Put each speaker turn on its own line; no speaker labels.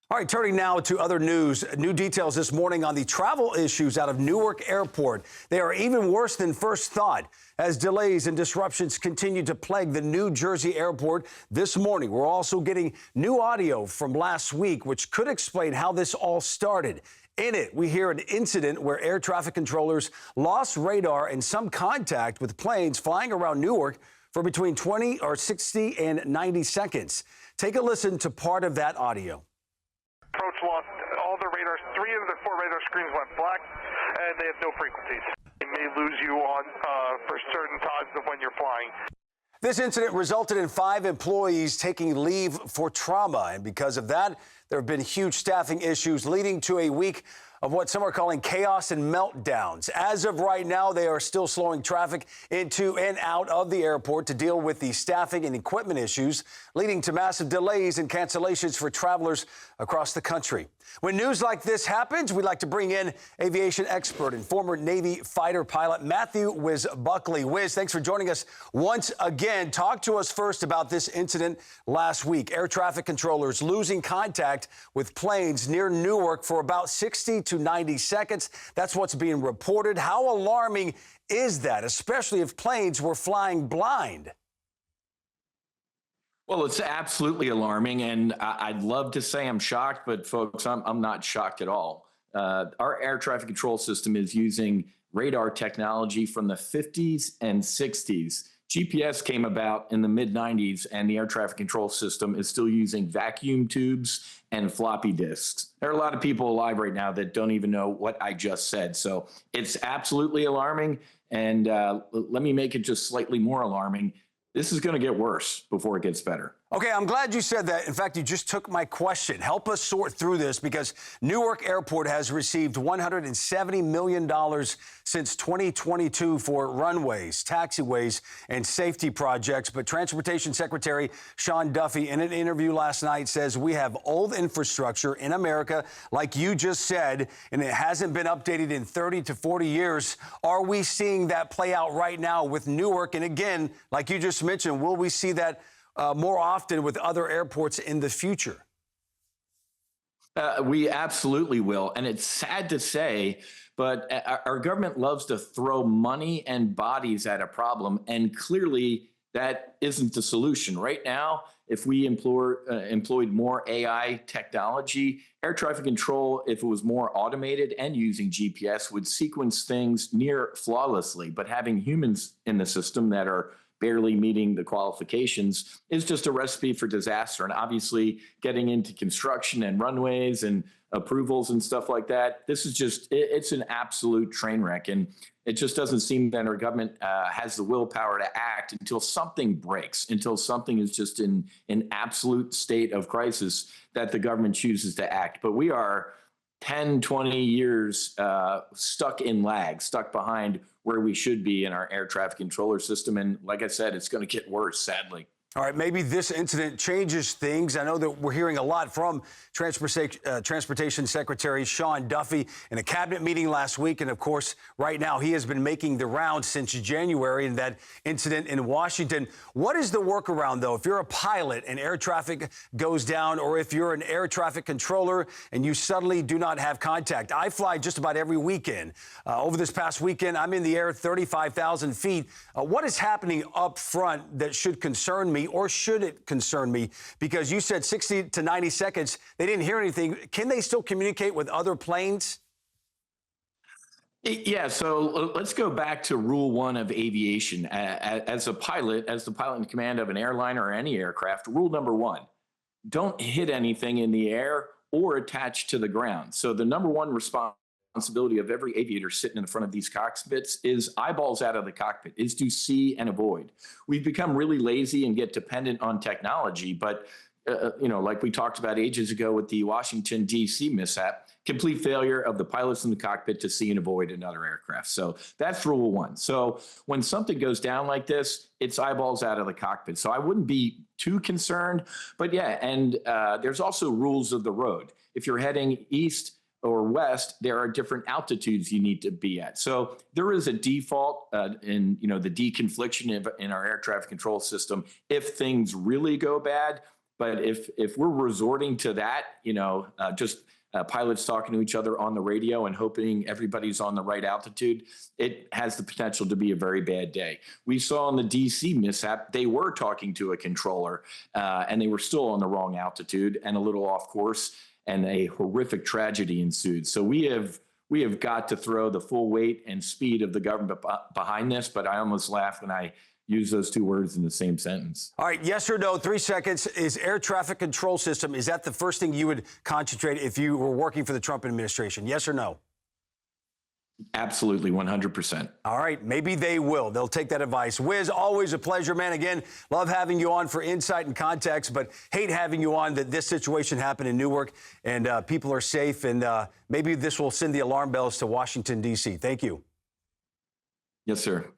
All right, turning now to other news. New details this morning on the travel issues out of Newark Airport. They are even worse than first thought as delays and disruptions continue to plague the New Jersey airport. This morning, we're also getting new audio from last week, which could explain how this all started. In it, we hear an incident where air traffic controllers lost radar and some contact with planes flying around Newark for between 20 or 60 and 90 seconds. Take a listen to part of that audio.
Approach lost all the radars. 3 of the 4 radar screens went black, and they have no frequencies. They may lose you on for certain times of when you're flying.
This incident resulted in 5 employees taking leave for trauma, and because of that, there have been huge staffing issues leading to a week of what some are calling chaos and meltdowns. As of right now, they are still slowing traffic into and out of the airport to deal with the staffing and equipment issues, leading to massive delays and cancellations for travelers across the country. When news like this happens, we'd like to bring in aviation expert and former Navy fighter pilot Matthew Buckley. Wiz, thanks for joining us once again. Talk to us first about this incident last week. Air traffic controllers losing contact with planes near Newark for about 60 to 90 seconds. That's what's being reported. How alarming is that, especially if planes were flying blind?
Well, it's absolutely alarming, and I'd love to say I'm shocked, but folks, I'm not shocked at all. Our air traffic control system is using radar technology from the 50s and 60s. GPS came about in the mid-90s, and the air traffic control system is still using vacuum tubes and floppy disks. There are a lot of people alive right now that don't even know what I just said. So it's absolutely alarming, and let me make it just slightly more alarming. This is going to get worse before it gets better.
Okay, I'm glad you said that. In fact, you just took my question. Help us sort through this because Newark Airport has received $170 million since 2022 for runways, taxiways, and safety projects. But Transportation Secretary Sean Duffy, in an interview last night, says we have old infrastructure in America, like you just said, and it hasn't been updated in 30 to 40 years. Are we seeing that play out right now with Newark? And again, like you just mentioned, will we see that more often with other airports in the future?
We absolutely will. And it's sad to say, but our government loves to throw money and bodies at a problem. And clearly that isn't the solution. Right now, if we employed more AI technology, air traffic control, if it was more automated and using GPS, would sequence things near flawlessly. But having humans in the system that are barely meeting the qualifications is just a recipe for disaster. And obviously getting into construction and runways and approvals and stuff like that, this is just, it's an absolute train wreck. And it just doesn't seem that our government has the willpower to act until something breaks, until something is just in an absolute state of crisis that the government chooses to act. But we are 10, 20 years stuck in lag, stuck behind where we should be in our air traffic controller system. And like I said, it's going to get worse, sadly.
All right, maybe this incident changes things. I know that we're hearing a lot from Transportation Secretary Sean Duffy in a cabinet meeting last week. And of course, right now, he has been making the rounds since January in that incident in Washington. What is the workaround, though, if you're a pilot and air traffic goes down, or if you're an air traffic controller and you suddenly do not have contact? I fly just about every weekend. Over this past weekend, I'm in the air 35,000 feet. What is happening up front that should concern me? Or should it concern me? Because you said 60 to 90 seconds, they didn't hear anything. Can they still communicate with other planes?
Yeah, so let's go back to rule 1 of aviation. As a pilot, as the pilot in command of an airliner or any aircraft, rule number 1, don't hit anything in the air or attach to the ground. So the number 1 responsibility of every aviator sitting in front of these cockpits is eyeballs out of the cockpit, is to see and avoid. We've become really lazy and get dependent on technology, but like we talked about ages ago with the Washington, D.C. mishap, complete failure of the pilots in the cockpit to see and avoid another aircraft. So that's rule 1. So when something goes down like this, it's eyeballs out of the cockpit. So I wouldn't be too concerned. But yeah, and there's also rules of the road. If you're heading east or west, there are different altitudes you need to be at. So there is a default in the deconfliction in our air traffic control system. If things really go bad, But if we're resorting to that, just pilots talking to each other on the radio and hoping everybody's on the right altitude, it has the potential to be a very bad day. We saw on the DC mishap, they were talking to a controller and they were still on the wrong altitude and a little off course, and a horrific tragedy ensued. So we have got to throw the full weight and speed of the government behind this, but I almost laugh when I use those two words in the same sentence.
All right, yes or no, 3 seconds. Is air traffic control system, is that the first thing you would concentrate if you were working for the Trump administration? Yes or no?
Absolutely, 100%.
All right, maybe they will. They'll take that advice. Wiz, always a pleasure, man. Again, love having you on for insight and context, but hate having you on that this situation happened in Newark and people are safe, and maybe this will send the alarm bells to Washington, D.C. Thank you.
Yes, sir.